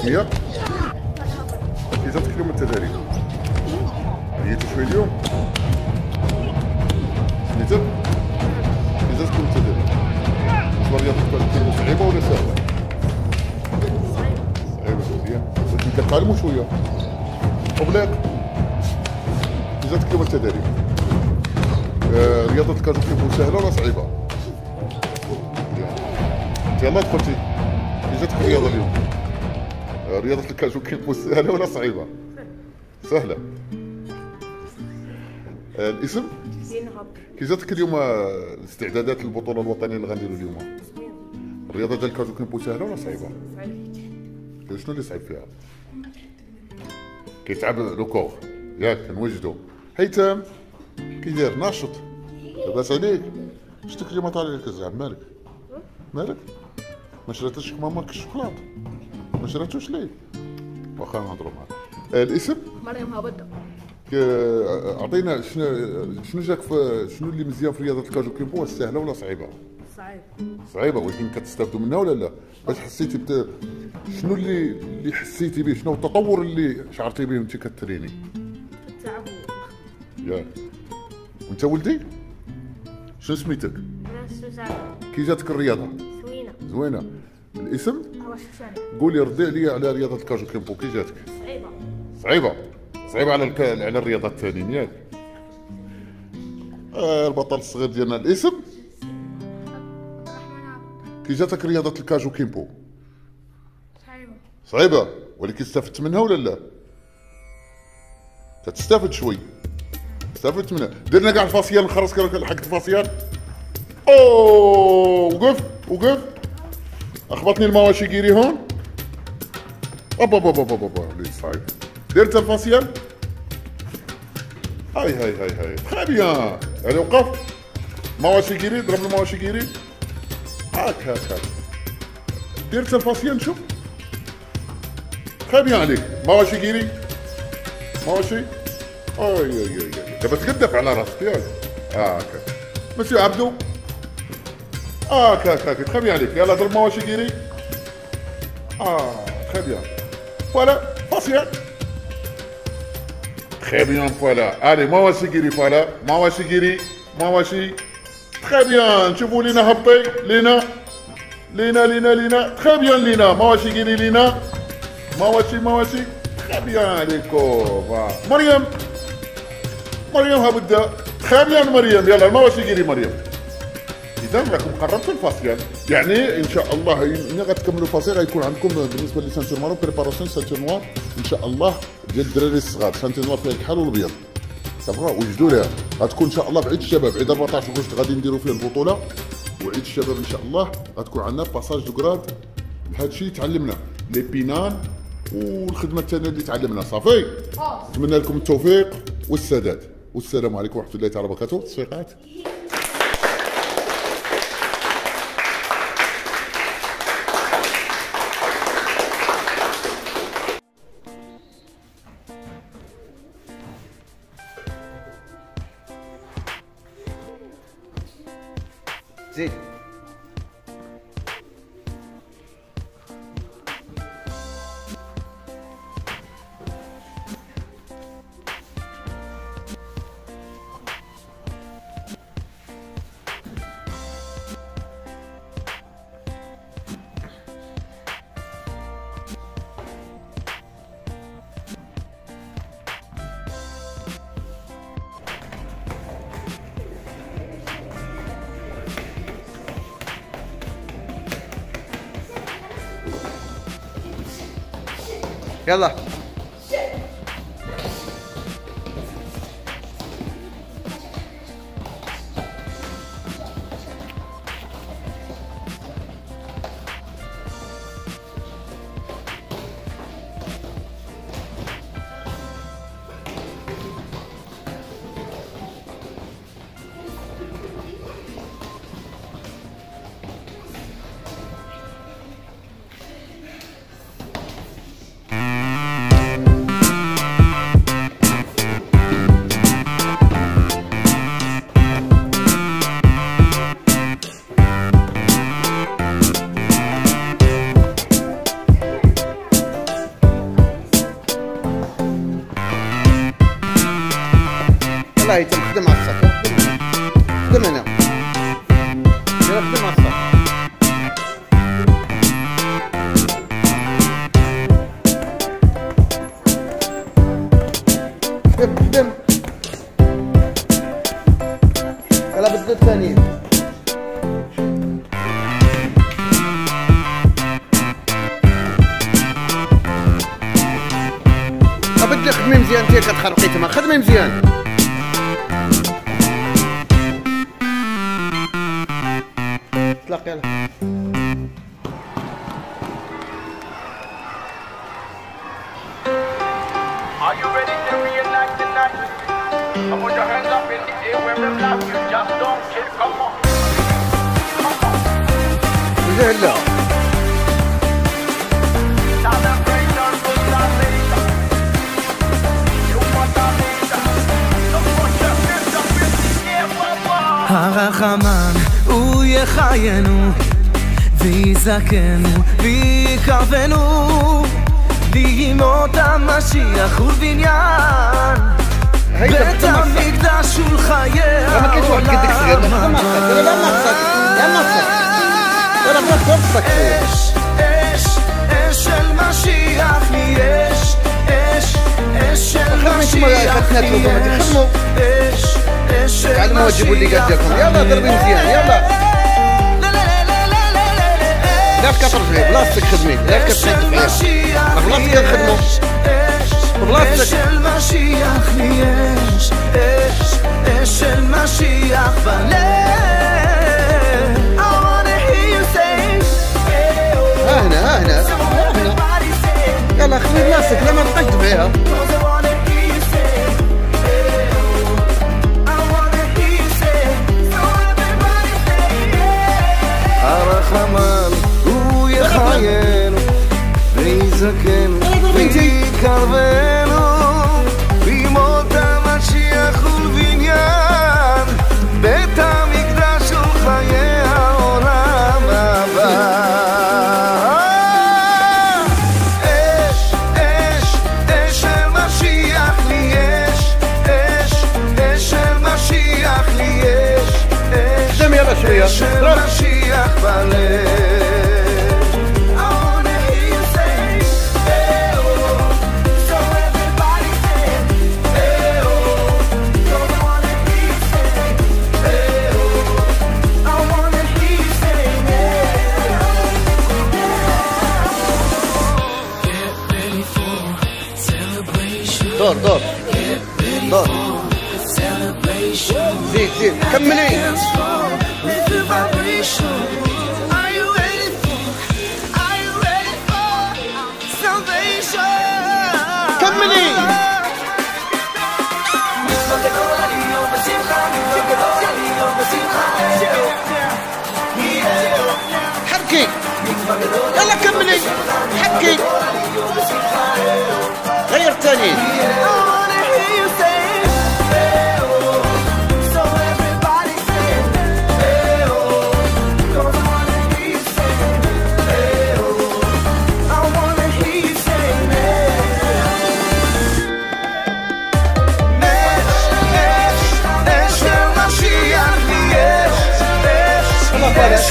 رسميه؟ كي جاتك اليوم التدريب؟ عييتوا شويه اليوم؟ سميتك؟ كي جاتكم التدريب؟ بالنسبه لرياضه كره القدم صعيبه ولا سهله؟ صعيبه مزيان، ولكن كتعلموا شويه. وبلاك كي جاتك اليوم التدريب؟ رياضه الكاجوكيمبو سهله ولا صعيبه؟ انت يلاه دخلتي كي جاتك الرياضه اليوم؟ رياضه الكاجوكيمبو سهله ولا صعيبه؟ سهله. الاسم؟ زينب. كي جاتك اليوم الاستعدادات للبطوله الوطنيه اللي غنديروا اليوم؟ الرياضه ديال الكاجوكيمبو سهله ولا صعيبه؟ شنو اللي صعيب فيها؟ كيتعب لو كور ياك كنوجدو. هيثم كي داير ناشط؟ لاباس عليك؟ شفتك اليوم طالع لك الزعم مالك؟ مالك؟ ما شراتش ماماك الشوكولاط؟ ما شراتوش ليه؟ واخا نهضروا معاك. الاسم؟ مريم هابطة. اعطينا شنو جاك في شنو اللي مزيان في رياضه الكاجوكيمبو؟ واش سهله ولا صعيبه؟ صعيب. صعيبه، ولكن كتستافدوا منها ولا لا؟ باش حسيتي شنو اللي حسيتي به؟ شنو التطور اللي شعرتي به وانت كتريني؟ تعب. ياك. وانت ولدي؟ شنو سميتك؟ أنا سوسانة. كي جاتك الرياضه؟ زوينة. زوينه. الاسم؟ هو سوسانة. قولي ردي عليا على رياضه الكاجوكيمبو كي جاتك؟ صعيبة. صعيبه. صعيبه على الرياضه الثانيين ياك. البطل الصغير ديالنا. الاسم؟ كي جاتك رياضه الكاجوكيمبو؟ صعيبة. صعيبه، ولكن استفدت منها ولا لا؟ تستافد شوي. استفدت منها. درنا كاع الفاصيال نخرج لحقت الفاصيال. اوه وقف اخبطني المواشي كيري هون. بابا لي صعيب. درت الفاصيال. هاي تخي بيان. يعني وقف مواشي كيري، ضرب المواشي كيري. هاك درت الفاصيال نشوف. تخي بيان عليك. مواشي كيري مواشي. اي دابا تقدف على راسك ياك. هاكا مسيو عبدو. هاكا تخي بيان عليك. يلا ضرب مواشي كيري. تخي بيان. فوالا فاصيال. تخي بيان فوالا. الي مواشي كيري فوالا. مواشي. تخي بيان. شوفوا لينا هبطي لينا. تخي بيان لينا. مواشي كيري لينا. مواشي. تخي بيان عليكم. مريم هبدا. تخي بيان مريم. يلا المواشي كيري مريم. اذا راكم قربتوا الفاصيال، يعني ان شاء الله ملي غتكملوا الفاصيال غيكون عندكم بالنسبه لسانتور مارون بريباراسيون سانتور نوار ان شاء الله ديال الدراري الصغار. سانتور نوار فيها الكحل والابيض صافا وجدوا لها. غتكون ان شاء الله بعيد الشباب، عيد 14 غشت غادي نديروا فيه البطوله، وعيد الشباب ان شاء الله غتكون عندنا باساج دو كراد. هذا الشيء تعلمنا لي بينان والخدمه الثانيه اللي تعلمنا صافي. نتمنى لكم التوفيق والسداد، والسلام عليكم ورحمه الله تعالى وبركاته. تصفيقات. زيد. يلا. يلا هيثم خدم على السطح، خدم هنا، يلا خدم على السطح. خدم يلا بدو الثانيين. بدي خدمي مزيان، انتي كتخرقي تما، خدمي مزيان. اطلق يلا. Are you ready to reenact the night? I put your hands up in the air where the blast is. Just don't kill, come on. Come on. وجهلا. Celebration, good celebration. You want a leader. Don't put your hands up in the air, mama. הרחמן הוא יחיינו ויזכנו ויקרבנו לימות המשיח ולבניין בית המקדש ולחיי העולם. אש, אש, אש של משיח לי יש, אש, אש של משיח לי יש, אש, אש של משיח לי יש. يلا ضربي مزيان يلا. لا تكثر بلاصتك خدمي، لا تكثر فيها. بلاصتك نخدمو. بلاصتك. אש של משיח לי יש, אש, אש של משיח בלב. ها هنا يلا خلي بلاصتك لما تقعد فيها. הרחמן הוא יחיינו ויזכנו ויקרבנו בימות המשיח ולבניין בית המקדש ולחיי העולם הבא. يلا شوية مشيح بلد. I wanna hear you say, hey oh, so everybody say, hey oh, so I wanna hear you say, hey oh, I wanna hear you say, hey oh. Get ready for celebration. دور دور دور. زيد زيد كملي. كملي. حكي يلا كملي حكي. غير تاني.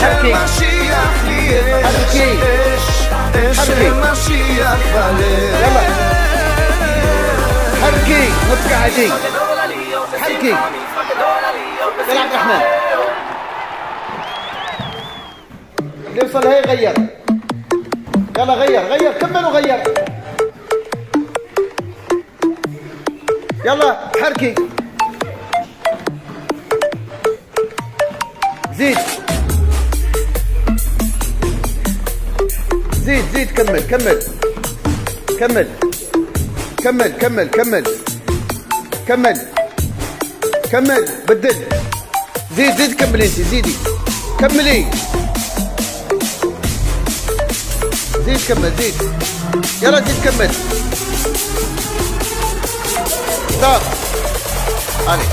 حركي حركي حركي يلا حركي متقعدي حركي يلا عبد الرحمن اللي وصل هي غير يلا غير كمل وغير يلا حركي زيد كمل بدل زيد كملي انت زيدي كملي زيد كمل زيد يلا زيد كمل ستوب علي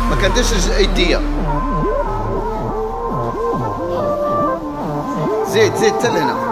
ما كنديرش ايديا زيد تل هنا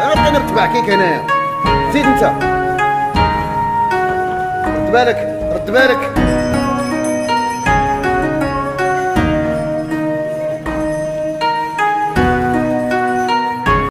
عطيني نتبع كيك هنايا. زيد انت. رد بالك.